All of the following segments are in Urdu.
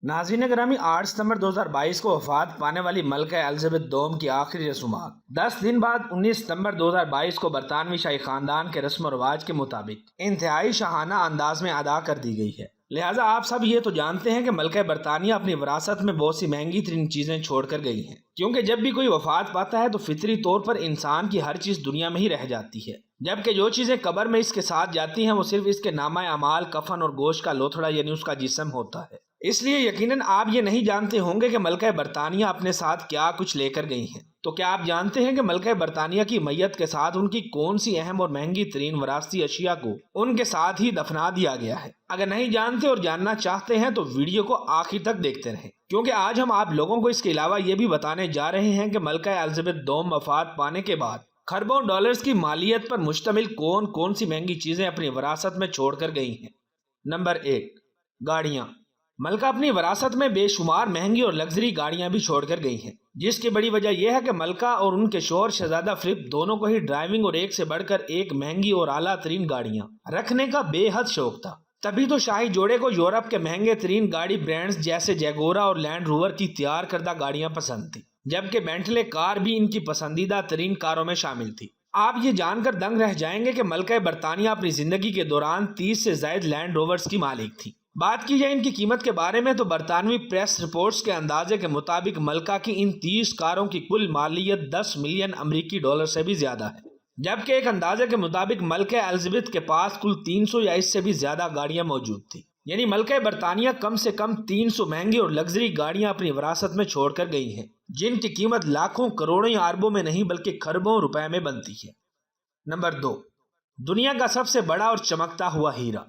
ناظرین گرامی، 8 ستمبر 2022 کو وفات پانے والی ملکہ الزبتھ دوم کی آخری رسومات 10 دن بعد 19 ستمبر 2022 کو برطانوی شاہی خاندان کے رسم و رواج کے مطابق انتہائی شاہانہ انداز میں ادا کر دی گئی ہے۔ لہٰذا آپ سب یہ تو جانتے ہیں کہ ملکہ برطانیہ اپنی وراثت میں بہت سی مہنگی ترین چیزیں چھوڑ کر گئی ہیں، کیونکہ جب بھی کوئی وفات پاتا ہے تو فطری طور پر انسان کی ہر چیز دنیا میں ہی رہ جاتی ہے، جبکہ جو چیزیں قبر میں اس کے ساتھ جاتی ہیں وہ صرف اس کے نامہ اعمال، کفن اور گوشت کا لوتھڑا یعنی اس کا جسم ہوتا ہے۔ اس لیے یقیناً آپ یہ نہیں جانتے ہوں گے کہ ملکہ برطانیہ اپنے ساتھ کیا کچھ لے کر گئی ہیں۔ تو کیا آپ جانتے ہیں کہ ملکہ برطانیہ کی میت کے ساتھ ان کی کون سی اہم اور مہنگی ترین وراثتی اشیاء کو ان کے ساتھ ہی دفنا دیا گیا ہے؟ اگر نہیں جانتے اور جاننا چاہتے ہیں تو ویڈیو کو آخر تک دیکھتے رہیں، کیونکہ آج ہم آپ لوگوں کو اس کے علاوہ یہ بھی بتانے جا رہے ہیں کہ ملکہ الزبتھ دوم وفات پانے کے بعد خربوں ڈالرز کی مالیت پر مشتمل کون کون سی مہنگی چیزیں اپنی وراثت میں چھوڑ کر گئی ہیں۔ نمبر 1، گاڑیاں۔ ملکہ اپنی وراثت میں بے شمار مہنگی اور لگژری گاڑیاں بھی چھوڑ کر گئی ہیں، جس کی بڑی وجہ یہ ہے کہ ملکہ اور ان کے شوہر شہزادہ فلپ دونوں کو ہی ڈرائیونگ اور ایک سے بڑھ کر ایک مہنگی اور اعلیٰ ترین گاڑیاں رکھنے کا بے حد شوق تھا۔ تبھی تو شاہی جوڑے کو یورپ کے مہنگے ترین گاڑی برانڈز جیسے جیگورا اور لینڈ روور کی تیار کردہ گاڑیاں پسند تھی، جبکہ بینٹلے کار بھی ان کی پسندیدہ ترین کاروں میں شامل تھی۔ آپ یہ جان کر دنگ رہ جائیں گے کہ ملکہ برطانیہ اپنی زندگی کے دوران 30 سے زائد لینڈ روورز کی مالک تھی۔ بات کی جائے ان کی قیمت کے بارے میں تو برطانوی پریس رپورٹس کے اندازے کے مطابق ملکہ کی ان 30 کاروں کی کل مالیت 10 ملین امریکی ڈالر سے بھی زیادہ ہے، جبکہ ایک اندازے کے مطابق ملکہ الزبتھ کے پاس کل 300 یا اس سے بھی زیادہ گاڑیاں موجود تھیں، یعنی ملکہ برطانیہ کم سے کم 300 مہنگی اور لگژری گاڑیاں اپنی وراثت میں چھوڑ کر گئی ہیں، جن کی قیمت لاکھوں، کروڑوں یا اربوں میں نہیں بلکہ کھربوں روپے میں بنتی ہے۔ نمبر 2، دنیا کا سب سے بڑا اور چمکتا ہوا ہیرا۔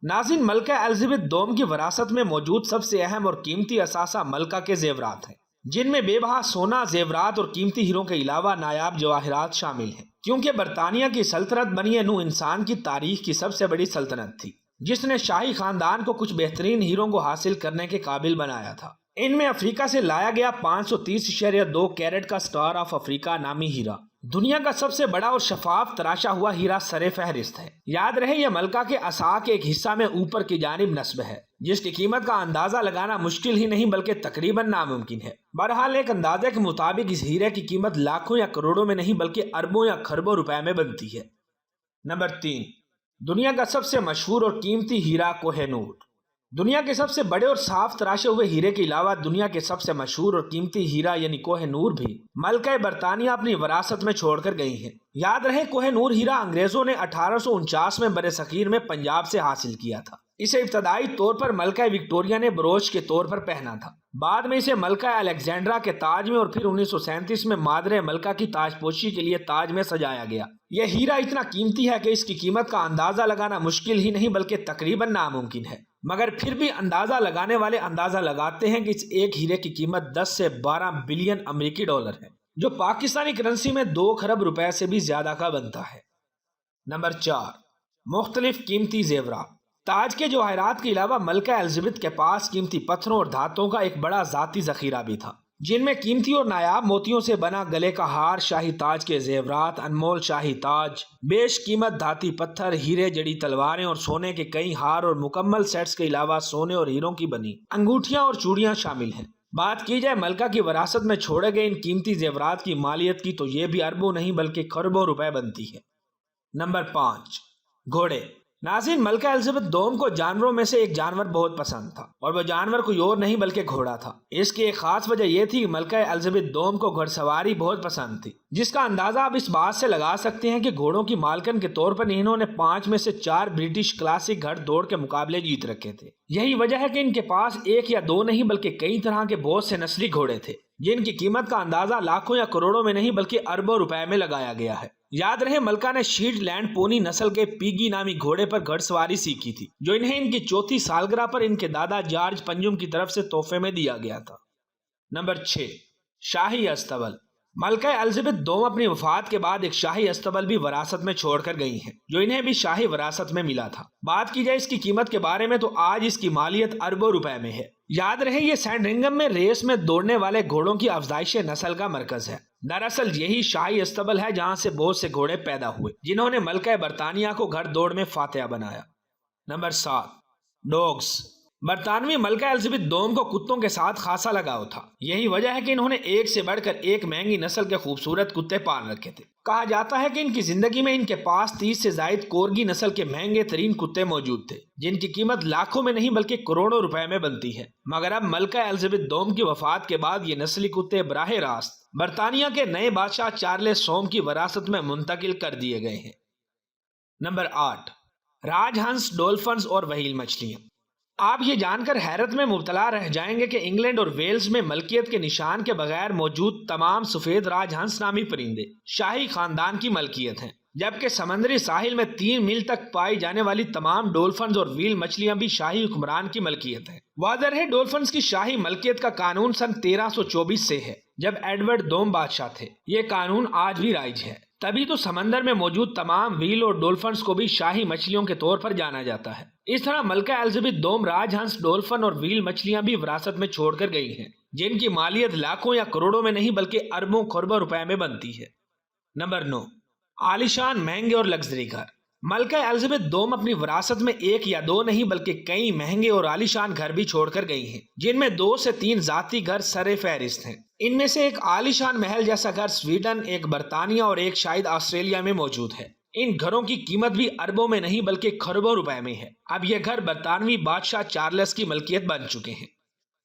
ناظرین، ملکہ الزبتھ دوم کی وراثت میں موجود سب سے اہم اور قیمتی اثاثہ ملکہ کے زیورات ہیں، جن میں بے بہا سونا، زیورات اور قیمتی ہیروں کے علاوہ نایاب جواہرات شامل ہیں، کیونکہ برطانیہ کی سلطنت بنی نوع انسان کی تاریخ کی سب سے بڑی سلطنت تھی، جس نے شاہی خاندان کو کچھ بہترین ہیروں کو حاصل کرنے کے قابل بنایا تھا۔ ان میں افریقہ سے لایا گیا 530.2 کیرٹ کا سٹار آف افریقہ نامی ہیرا دنیا کا سب سے بڑا اور شفاف تراشا ہوا ہیرا سر فہرست ہے۔ یاد رہے یہ ملکہ کے عصا کے ایک حصہ میں اوپر کی جانب نصب ہے، جس کی قیمت کا اندازہ لگانا مشکل ہی نہیں بلکہ تقریباً ناممکن ہے۔ بہرحال ایک اندازے کے مطابق اس ہیرے کی قیمت لاکھوں یا کروڑوں میں نہیں بلکہ اربوں یا کھربوں روپے میں بنتی ہے۔ نمبر 3، دنیا کا سب سے مشہور اور قیمتی ہیرا کوہ نور۔ دنیا کے سب سے بڑے اور صاف تراشے ہوئے ہیرے کے علاوہ دنیا کے سب سے مشہور اور قیمتی ہیرا یعنی کوہ نور بھی ملکہ برطانیہ اپنی وراثت میں چھوڑ کر گئی ہیں۔ یاد رہے کوہ نور ہیرا انگریزوں نے 1849 میں برصغیر میں پنجاب سے حاصل کیا تھا۔ اسے ابتدائی طور پر ملکہ وکٹوریہ نے بروچ کے طور پر پہنا تھا، بعد میں اسے ملکہ الیگزینڈرا کے تاج میں اور پھر 1937 میں مادر ملکہ کی تاج پوشی کے لیے تاج میں سجایا گیا۔ یہ ہیرا اتنا قیمتی ہے کہ اس کی قیمت کا اندازہ لگانا مشکل ہی نہیں بلکہ تقریباً ناممکن ہے، مگر پھر بھی اندازہ لگانے والے اندازہ لگاتے ہیں کہ اس ایک ہیرے کی قیمت 10 سے 12 بلین امریکی ڈالر ہے، جو پاکستانی کرنسی میں 2 کھرب روپے سے بھی زیادہ کا بنتا ہے۔ نمبر 4، مختلف قیمتی زیورات۔ تاج کے جواہرات کے علاوہ ملکہ الزبتھ کے پاس قیمتی پتھروں اور دھاتوں کا ایک بڑا ذاتی ذخیرہ بھی تھا، جن میں قیمتی اور نایاب موتیوں سے بنا گلے کا ہار، شاہی تاج کے زیورات، انمول شاہی تاج، بیش قیمت دھاتی پتھر، ہیرے جڑی تلواریں اور سونے کے کئی ہار اور مکمل سیٹس کے علاوہ سونے اور ہیروں کی بنی انگوٹھیاں اور چوڑیاں شامل ہیں۔ بات کی جائے ملکہ کی وراثت میں چھوڑے گئے ان قیمتی زیورات کی مالیت کی تو یہ بھی اربوں نہیں بلکہ کھربوں روپے بنتی ہے۔ نمبر 5، گھوڑے۔ ناظرین، ملکہ الزبتھ دوم کو جانوروں میں سے ایک جانور بہت پسند تھا، اور وہ جانور کوئی اور نہیں بلکہ گھوڑا تھا۔ اس کی ایک خاص وجہ یہ تھی کہ ملکہ الزبتھ دوم کو گھڑ سواری بہت پسند تھی، جس کا اندازہ آپ اس بات سے لگا سکتے ہیں کہ گھوڑوں کی مالکن کے طور پر انہوں نے 5 میں سے 4 برٹش کلاسک گھڑ دوڑ کے مقابلے جیت رکھے تھے۔ یہی وجہ ہے کہ ان کے پاس ایک یا دو نہیں بلکہ کئی طرح کے بہت سے نسلی گھوڑے تھے، جن کی قیمت کا اندازہ لاکھوں یا کروڑوں میں نہیں بلکہ اربوں روپے میں لگایا گیا ہے۔ یاد رہے ملکہ نے شیٹ لینڈ پونی نسل کے پیگی نامی گھوڑے پر گھڑ سواری سیکھی تھی، جو انہیں ان کی 4تھی سالگرہ پر ان کے دادا جارج پنجم کی طرف سے تحفے میں دیا گیا تھا۔ نمبر 6، شاہی استبل۔ ملکہ الزبتھ دوم اپنی وفات کے بعد ایک شاہی استبل بھی وراثت میں چھوڑ کر گئی ہیں، جو انہیں بھی شاہی وراثت میں ملا تھا۔ بات کی جائے اس کی قیمت کے بارے میں تو آج اس کی مالیت اربوں روپے میں ہے۔ یاد رہے یہ سینڈرنگم میں ریس میں دوڑنے والے گھوڑوں کی افزائش نسل کا مرکز ہے۔ دراصل یہی شاہی استبل ہے جہاں سے بہت سے گھوڑے پیدا ہوئے، جنہوں نے ملکہ برطانیہ کو گھڑ دوڑ میں فاتحہ بنایا۔ Number 7، dogs. برطانوی ملکہ الزبتھ دوم کو کتوں کے ساتھ خاصا لگاؤ تھا۔ یہی وجہ ہے کہ انہوں نے ایک سے بڑھ کر ایک مہنگی نسل کے خوبصورت کتے پال رکھے تھے۔ کہا جاتا ہے کہ ان کی زندگی میں ان کے پاس 30 سے زائد کورگی نسل کے مہنگے ترین کتے موجود تھے، جن کی قیمت لاکھوں میں نہیں بلکہ کروڑوں روپے میں بنتی ہے۔ مگر اب ملکہ الزبتھ دوم کی وفات کے بعد یہ نسلی کتے براہ راست برطانیہ کے نئے بادشاہ چارلس سوم کی وراثت میں منتقل کر دیے گئے ہیں۔ نمبر 8، راج ہنس، ڈولفنز اور وہیل مچھلیاں۔ آپ یہ جان کر حیرت میں مبتلا رہ جائیں گے کہ انگلینڈ اور ویلز میں ملکیت کے نشان کے بغیر موجود تمام سفید راج ہنس نامی پرندے شاہی خاندان کی ملکیت ہیں، جبکہ سمندری ساحل میں 3 میل تک پائی جانے والی تمام ڈولفنز اور ویل مچھلیاں بھی شاہی حکمران کی ملکیت ہیں۔ واضح ہے ڈولفنز کی شاہی ملکیت کا قانون سن 1324 سے ہے، جب ایڈورڈ دوم بادشاہ تھے۔ یہ قانون آج بھی رائج ہے، تبھی تو سمندر میں موجود تمام ویل اور ڈولفنز کو بھی شاہی مچھلیوں کے طور پر جانا جاتا ہے۔ اس طرح ملکہ الزبتھ دوم راج ہنس، ڈولفن اور ویل مچھلیاں بھی وراثت میں چھوڑ کر گئی ہیں، جن کی مالیت لاکھوں یا کروڑوں میں نہیں بلکہ اربوں خربوں روپے میں بنتی ہے۔ نمبر 9، عالیشان، مہنگے اور لگژری گھر۔ ملکہ الزبتھ دوم اپنی وراثت میں 1 یا 2 نہیں بلکہ کئی مہنگے اور عالیشان گھر بھی چھوڑ کر گئی ہیں، جن میں 2 سے 3 ذاتی گھر سر فہرست ہیں۔ ان میں سے ایک عالیشان محل جیسا گھر سویڈن، ایک برطانیہ اور ایک شاید آسٹریلیا میں موجود ہے۔ ان گھروں کی قیمت بھی اربوں میں نہیں بلکہ کھربوں روپے میں ہے۔ اب یہ گھر برطانوی بادشاہ چارلس کی ملکیت بن چکے ہیں۔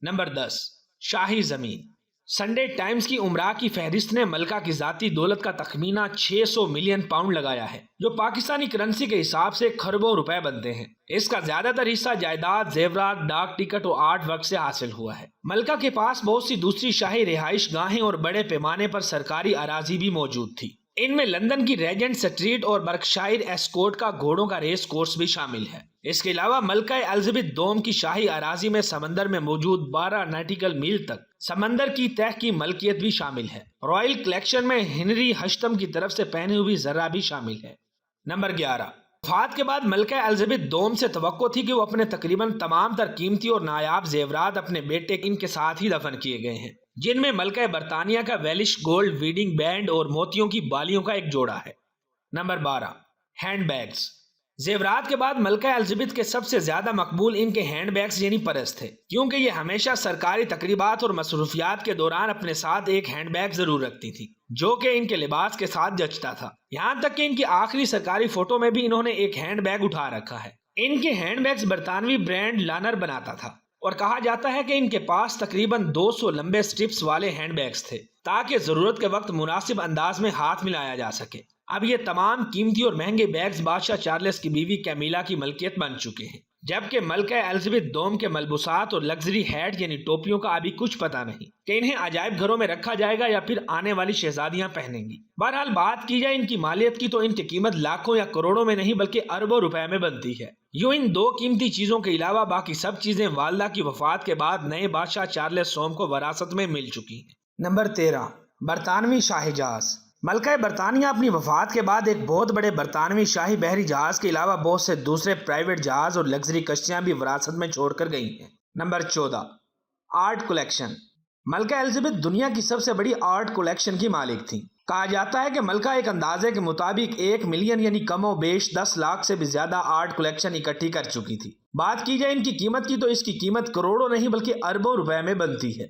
نمبر 10، شاہی زمین۔ سنڈے ٹائمز کی امراء کی فہرست نے ملکہ کی ذاتی دولت کا تخمینہ 600 ملین پاؤنڈ لگایا ہے، جو پاکستانی کرنسی کے حساب سے کھربوں روپے بنتے ہیں۔ اس کا زیادہ تر حصہ جائیداد، زیورات، ڈاک ٹکٹ اور آرٹ ورک سے حاصل ہوا ہے۔ ملکہ کے پاس بہت سی دوسری شاہی رہائش گاہیں اور بڑے پیمانے پر سرکاری اراضی بھی موجود تھی۔ ان میں لندن کی ریجنٹ سٹریٹ اور برکشائر ایسکوٹ کا گھوڑوں کا ریس کورس بھی شامل ہے۔ اس کے علاوہ ملکہ الزبتھ دوم کی شاہی اراضی میں سمندر میں موجود 12 نیٹیکل میل تک سمندر کی تہ کی ملکیت بھی شامل ہے۔ رائل کلیکشن میں ہنری ہشتم کی طرف سے پہنی ہوئی زرہ بھی شامل ہے۔ نمبر 11، وفات کے بعد ملکہ الزبتھ دوم سے توقع تھی کہ وہ اپنے تقریباً تمام تر قیمتی اور نایاب زیورات اپنے بیٹے ان کے ساتھ ہی دفن کیے گئے ہیں، جن میں ملکہ برطانیہ کا ویلش گولڈ ویڈنگ بینڈ اور موتیوں کی بالیوں کا ایک جوڑا ہے۔ Number 12، handbags. زیورات کے بعد ملکہ الزبتھ کے سب سے زیادہ مقبول ان کے ہینڈ بیگز یعنی پرس تھے، کیونکہ یہ ہمیشہ سرکاری تقریبات اور مصروفیات کے دوران اپنے ساتھ ایک ہینڈ بیگ ضرور رکھتی تھی، جو کہ ان کے لباس کے ساتھ جچتا تھا۔ یہاں تک کہ ان کی آخری سرکاری فوٹو میں بھی انہوں نے ایک ہینڈ بیگ اٹھا رکھا ہے۔ ان کے ہینڈ بیگز برطانوی برانڈ لانر بناتا تھا، اور کہا جاتا ہے کہ ان کے پاس تقریباً 200 لمبے سٹرپس والے ہینڈ بیگز تھے، تاکہ ضرورت کے وقت مناسب انداز میں ہاتھ ملایا جا سکے۔ اب یہ تمام قیمتی اور مہنگے بیگز بادشاہ چارلس کی بیوی کیمیلا کی ملکیت بن چکے ہیں، جبکہ ملکہ الزبتھ دوم کے ملبوسات اور لگژری ہیٹ یعنی ٹوپیوں کا ابھی کچھ پتہ نہیں کہ انہیں عجائب گھروں میں رکھا جائے گا یا پھر آنے والی شہزادیاں پہنیں گی۔ بہرحال بات کی جائے ان کی مالیت کی تو ان کی قیمت لاکھوں یا کروڑوں میں نہیں بلکہ اربوں روپے میں بنتی ہے۔ یوں ان 2 قیمتی چیزوں کے علاوہ باقی سب چیزیں والدہ کی وفات کے بعد نئے بادشاہ چارلس سوم کو وراثت میں مل چکی ہیں۔ نمبر 13، برطانوی شاہی جہاز۔ ملکہ برطانیہ اپنی وفات کے بعد ایک بہت بڑے برطانوی شاہی بحری جہاز کے علاوہ بہت سے دوسرے پرائیویٹ جہاز اور لگژری کشتیاں بھی وراثت میں چھوڑ کر گئی ہیں۔ نمبر 14، آرٹ کلیکشن۔ ملکہ الزبتھ دنیا کی سب سے بڑی آرٹ کلیکشن کی مالک تھیں۔ کہا جاتا ہے کہ ملکہ ایک اندازے کے مطابق 1 ملین یعنی کم و بیش 10 لاکھ سے بھی زیادہ آرٹ کلیکشن اکٹھی کر چکی تھی۔ بات کی جائے ان کی قیمت کی تو اس کی قیمت کروڑوں نہیں بلکہ اربوں روپے میں بنتی ہے۔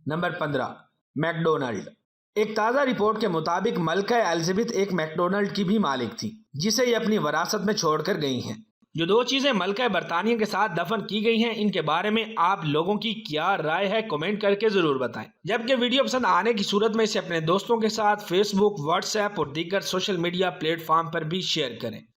Number 15، make Donald. ایک تازہ رپورٹ کے مطابق ملکہ الزبتھ ایک میک ڈونلڈ کی بھی مالک تھی، جسے یہ اپنی وراثت میں چھوڑ کر گئی ہیں۔ جو 2 چیزیں ملکہ برطانیہ کے ساتھ دفن کی گئی ہیں، ان کے بارے میں آپ لوگوں کی کیا رائے ہے کمنٹ کر کے ضرور بتائیں۔ جبکہ ویڈیو پسند آنے کی صورت میں اسے اپنے دوستوں کے ساتھ فیس بک، واٹس ایپ اور دیگر سوشل میڈیا پلیٹ فارم پر بھی شیئر کریں۔